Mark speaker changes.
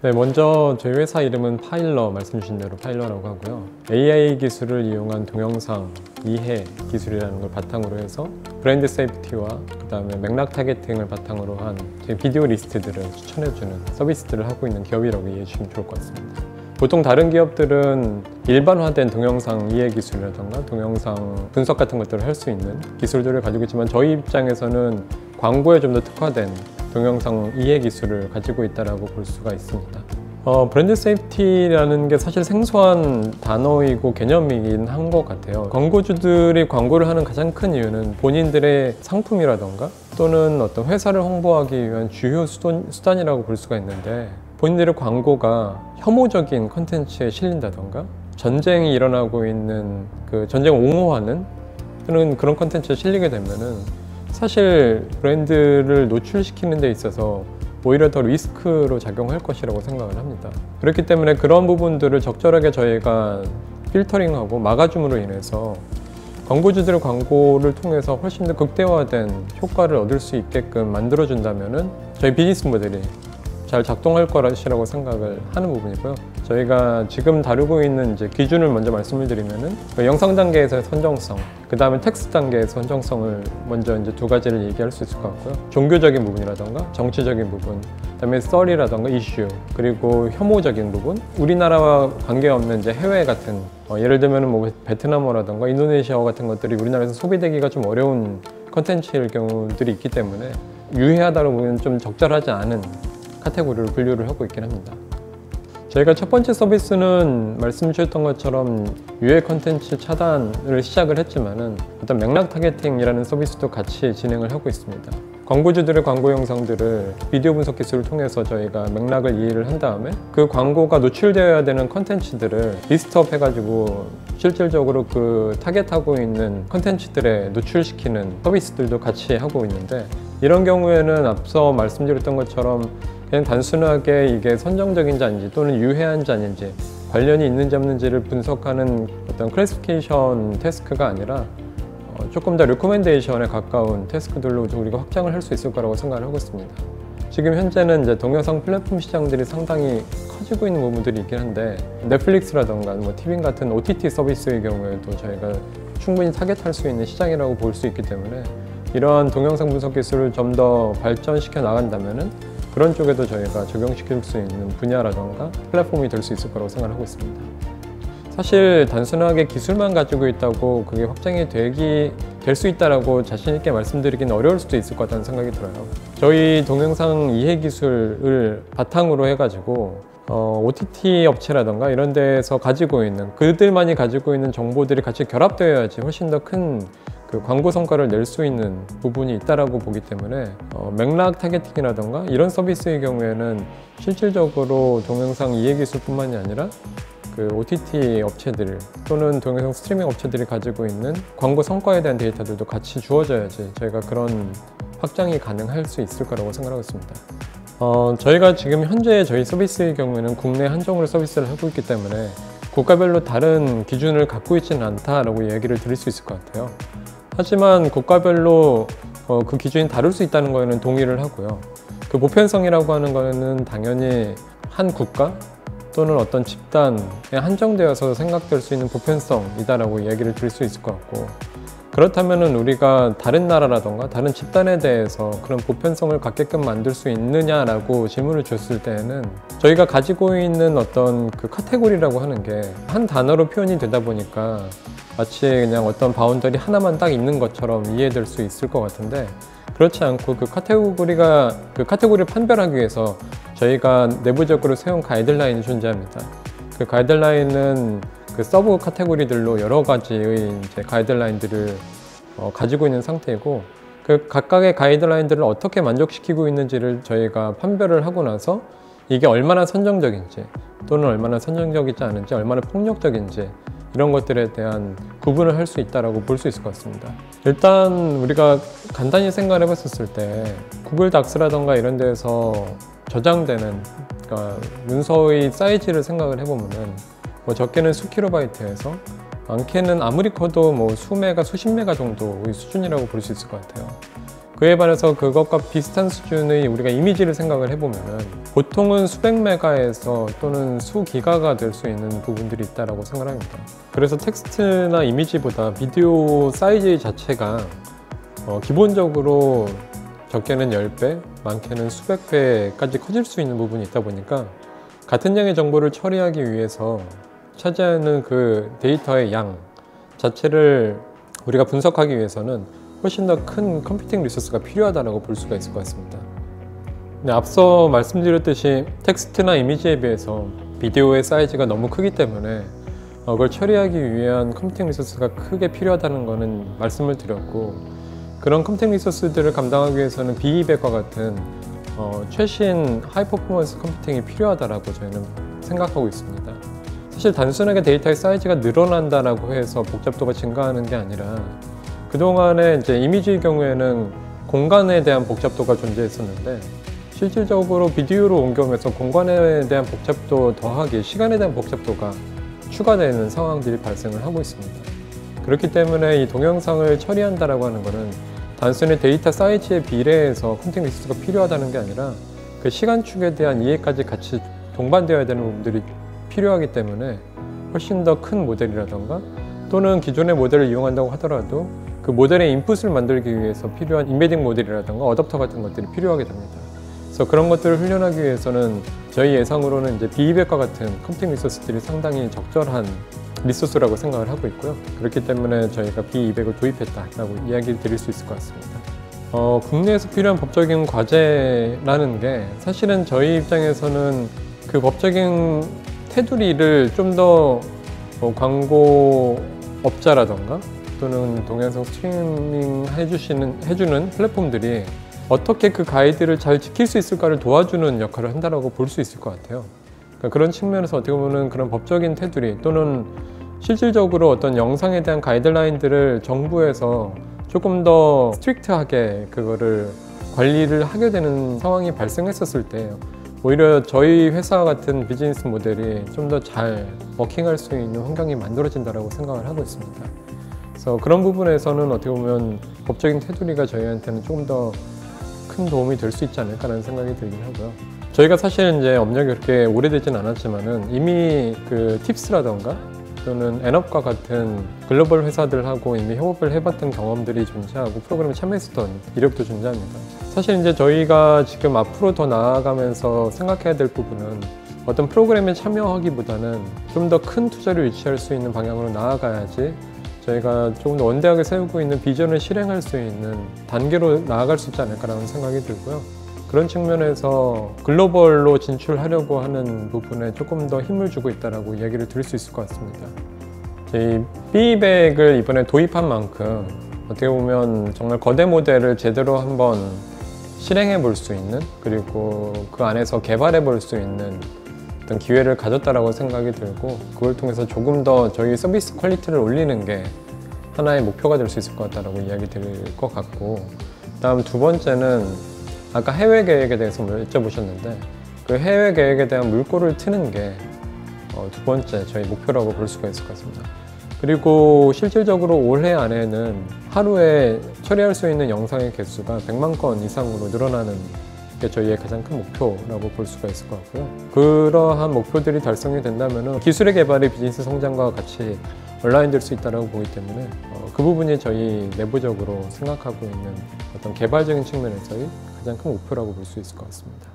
Speaker 1: 네, 먼저 저희 회사 이름은 파일러, 말씀 주신 대로 파일러라고 하고요. AI 기술을 이용한 동영상 이해 기술이라는 걸 바탕으로 해서 브랜드 세이프티와 그 다음에 맥락 타겟팅을 바탕으로 한 저희 비디오 리스트들을 추천해주는 서비스들을 하고 있는 기업이라고 이해해 주시면 좋을 것 같습니다. 보통 다른 기업들은 일반화된 동영상 이해 기술이라던가 동영상 분석 같은 것들을 할 수 있는 기술들을 가지고 있지만 저희 입장에서는 광고에 좀 더 특화된 동영상 이해 기술을 가지고 있다고 볼 수가 있습니다. 브랜드 세이프티라는 게 사실 생소한 단어이고 개념이긴 한 것 같아요. 광고주들이 광고를 하는 가장 큰 이유는 본인들의 상품이라던가 또는 어떤 회사를 홍보하기 위한 주요 수단이라고 볼 수가 있는데, 본인들의 광고가 혐오적인 컨텐츠에 실린다던가 전쟁이 일어나고 있는 그 전쟁을 옹호하는 또는 그런 컨텐츠에 실리게 되면은 사실 브랜드를 노출시키는 데 있어서 오히려 더 리스크로 작용할 것이라고 생각을 합니다. 그렇기 때문에 그런 부분들을 적절하게 저희가 필터링하고 막아줌으로 인해서 광고주들의 광고를 통해서 훨씬 더 극대화된 효과를 얻을 수 있게끔 만들어준다면은 저희 비즈니스 모델이 잘 작동할 것이라고 생각을 하는 부분이고요. 저희가 지금 다루고 있는 이제 기준을 먼저 말씀을 드리면은 영상 단계에서의 선정성, 그 다음에 텍스트 단계에서 선정성을 먼저 이제 두 가지를 얘기할 수 있을 것 같고요. 종교적인 부분이라던가 정치적인 부분, 그다음에 썰이라던가 이슈, 그리고 혐오적인 부분, 우리나라와 관계없는 이제 해외 같은 예를 들면은 뭐 베트남어라던가 인도네시아어 같은 것들이 우리나라에서 소비되기가 좀 어려운 컨텐츠일 경우들이 있기 때문에 유해하다고 보면 좀 적절하지 않은 카테고리로 분류를 하고 있긴 합니다. 저희가 첫 번째 서비스는 말씀 주셨던 것처럼 유해 컨텐츠 차단을 시작을 했지만은 어떤 맥락 타겟팅이라는 서비스도 같이 진행을 하고 있습니다. 광고주들의 광고 영상들을 비디오 분석 기술을 통해서 저희가 맥락을 이해를 한 다음에 그 광고가 노출되어야 되는 컨텐츠들을 리스트업 해가지고 실질적으로 그 타겟하고 있는 컨텐츠들에 노출시키는 서비스들도 같이 하고 있는데, 이런 경우에는 앞서 말씀드렸던 것처럼 그냥 단순하게 이게 선정적인지 아닌지 또는 유해한지 아닌지 관련이 있는지 없는지를 분석하는 어떤 클래시피케이션 태스크가 아니라 조금 더 리코멘데이션에 가까운 태스크들로 우리가 확장을 할 수 있을 거라고 생각을 하고 있습니다. 지금 현재는 이제 동영상 플랫폼 시장들이 상당히 커지고 있는 부분들이 있긴 한데, 넷플릭스라던가 뭐 티빙 같은 OTT 서비스의 경우에도 저희가 충분히 타겟할 수 있는 시장이라고 볼 수 있기 때문에 이러한 동영상 분석 기술을 좀 더 발전시켜 나간다면은 그런 쪽에도 저희가 적용시킬 수 있는 분야라던가 플랫폼이 될 수 있을 거라고 생각하고 있습니다. 사실 단순하게 기술만 가지고 있다고 그게 확장이 될 수 있다라고 자신 있게 말씀드리기는 어려울 수도 있을 것 같다는 생각이 들어요. 저희 동영상 이해 기술을 바탕으로 해가지고 OTT 업체라던가 이런 데서 가지고 있는 그들만이 가지고 있는 정보들이 같이 결합되어야지 훨씬 더 큰 그 광고 성과를 낼 수 있는 부분이 있다라고 보기 때문에 맥락 타겟팅이라던가 이런 서비스의 경우에는 실질적으로 동영상 이해 기술뿐만이 아니라 그 OTT 업체들 또는 동영상 스트리밍 업체들이 가지고 있는 광고 성과에 대한 데이터들도 같이 주어져야지 저희가 그런 확장이 가능할 수 있을 거라고 생각하고 있습니다. 저희가 지금 현재 저희 서비스의 경우에는 국내 한정으로 서비스를 하고 있기 때문에 국가별로 다른 기준을 갖고 있지는 않다라고 얘기를 드릴 수 있을 것 같아요. 하지만 국가별로 그 기준이 다를 수 있다는 거에는 동의를 하고요. 그 보편성이라고 하는 거는 당연히 한 국가 또는 어떤 집단에 한정되어서 생각될 수 있는 보편성이다라고 얘기를 드릴 수 있을 것 같고, 그렇다면은 우리가 다른 나라라던가 다른 집단에 대해서 그런 보편성을 갖게끔 만들 수 있느냐라고 질문을 줬을 때에는 저희가 가지고 있는 어떤 그 카테고리라고 하는 게 한 단어로 표현이 되다 보니까 마치 그냥 어떤 바운더리 하나만 딱 있는 것처럼 이해될 수 있을 것 같은데, 그렇지 않고 그 카테고리를 판별하기 위해서 저희가 내부적으로 세운 가이드라인이 존재합니다. 그 가이드라인은 그 서브 카테고리들로 여러 가지의 이제 가이드라인들을 가지고 있는 상태이고, 그 각각의 가이드라인들을 어떻게 만족시키고 있는지를 저희가 판별을 하고 나서 이게 얼마나 선정적인지 또는 얼마나 선정적이지 않은지, 얼마나 폭력적인지 이런 것들에 대한 구분을 할 수 있다고 볼 수 있을 것 같습니다. 일단 우리가 간단히 생각을 해봤을 때 구글 닥스라던가 이런 데에서 저장되는 그러니까 문서의 사이즈를 생각을 해보면은 뭐 적게는 수킬로바이트에서 많게는 아무리 커도 뭐 수메가 수십 메가 정도의 수준이라고 볼 수 있을 것 같아요. 그에 반해서 그것과 비슷한 수준의 우리가 이미지를 생각을 해보면은 보통은 수백 메가에서 또는 수 기가가 될 수 있는 부분들이 있다고 생각합니다. 그래서 텍스트나 이미지보다 비디오 사이즈 자체가 기본적으로 적게는 10배, 많게는 수백 배까지 커질 수 있는 부분이 있다 보니까 같은 양의 정보를 처리하기 위해서 차지하는 그 데이터의 양 자체를 우리가 분석하기 위해서는 훨씬 더 큰 컴퓨팅 리소스가 필요하다고 볼 수가 있을 것 같습니다. 근데 앞서 말씀드렸듯이 텍스트나 이미지에 비해서 비디오의 사이즈가 너무 크기 때문에 그걸 처리하기 위한 컴퓨팅 리소스가 크게 필요하다는 것은 말씀을 드렸고, 그런 컴퓨팅 리소스들을 감당하기 위해서는 B200과 같은 최신 하이 퍼포먼스 컴퓨팅이 필요하다고 저희는 생각하고 있습니다. 사실 단순하게 데이터의 사이즈가 늘어난다고 해서 복잡도가 증가하는 게 아니라, 그동안에 이제 이미지의 경우에는 공간에 대한 복잡도가 존재했었는데, 실질적으로 비디오로 옮겨오면서 공간에 대한 복잡도 더하기 시간에 대한 복잡도가 추가되는 상황들이 발생을 하고 있습니다. 그렇기 때문에 이 동영상을 처리한다라고 하는 것은 단순히 데이터 사이즈에 비례해서 컴퓨팅 리소스가 필요하다는 게 아니라 그 시간축에 대한 이해까지 같이 동반되어야 되는 부분들이 필요하기 때문에 훨씬 더 큰 모델이라던가, 또는 기존의 모델을 이용한다고 하더라도 그 모델의 인풋을 만들기 위해서 필요한 인베딩 모델이라던가 어댑터 같은 것들이 필요하게 됩니다. 그래서 그런 것들을 훈련하기 위해서는 저희 예상으로는 이제 B200과 같은 컴퓨팅 리소스들이 상당히 적절한 리소스라고 생각을 하고 있고요. 그렇기 때문에 저희가 B200을 도입했다라고 이야기를 드릴 수 있을 것 같습니다. 국내에서 필요한 법적인 과제라는 게 사실은 저희 입장에서는 그 법적인 테두리를 좀 더 광고업자라던가 또는 동영상 스트리밍 해주는 플랫폼들이 어떻게 그 가이드를 잘 지킬 수 있을까를 도와주는 역할을 한다고 볼 수 있을 것 같아요. 그러니까 그런 측면에서 어떻게 보면 그런 법적인 테두리 또는 실질적으로 어떤 영상에 대한 가이드라인들을 정부에서 조금 더 스트릭트하게 그거를 관리를 하게 되는 상황이 발생했었을 때 오히려 저희 회사 같은 비즈니스 모델이 좀 더 잘 워킹할 수 있는 환경이 만들어진다고 생각을 하고 있습니다. 그래서 그런 부분에서는 어떻게 보면 법적인 테두리가 저희한테는 조금 더 큰 도움이 될 수 있지 않을까라는 생각이 들긴 하고요. 저희가 사실 이제 업력이 그렇게 오래되진 않았지만은 이미 그 팁스라던가 또는 엔업과 같은 글로벌 회사들하고 이미 협업을 해봤던 경험들이 존재하고 프로그램에 참여했었던 이력도 존재합니다. 사실 이제 저희가 지금 앞으로 더 나아가면서 생각해야 될 부분은 어떤 프로그램에 참여하기보다는 좀 더 큰 투자를 유치할 수 있는 방향으로 나아가야지 저희가 조금 더 원대하게 세우고 있는 비전을 실행할 수 있는 단계로 나아갈 수 있지 않을까라는 생각이 들고요. 그런 측면에서 글로벌로 진출하려고 하는 부분에 조금 더 힘을 주고 있다고 이야기를 드릴 수 있을 것 같습니다. 저희 B200을 이번에 도입한 만큼 어떻게 보면 정말 거대 모델을 제대로 한번 실행해 볼 수 있는, 그리고 그 안에서 개발해 볼 수 있는 어떤 기회를 가졌다라고 생각이 들고, 그걸 통해서 조금 더 저희 서비스 퀄리티를 올리는 게 하나의 목표가 될 수 있을 것 같다라고 이야기 드릴 것 같고, 다음 두 번째는 아까 해외 계획에 대해서 여쭤보셨는데 그 해외 계획에 대한 물꼬를 트는 게 두 번째 저희 목표라고 볼 수가 있을 것 같습니다. 그리고 실질적으로 올해 안에는 하루에 처리할 수 있는 영상의 개수가 100만 건 이상으로 늘어나는 게 저희의 가장 큰 목표라고 볼 수가 있을 것 같고요. 그러한 목표들이 달성이 된다면 기술의 개발이 비즈니스 성장과 같이 온라인될 수 있다고 보기 때문에 그 부분이 저희 내부적으로 생각하고 있는 어떤 개발적인 측면에서의 가장 큰 목표라고 볼 수 있을 것 같습니다.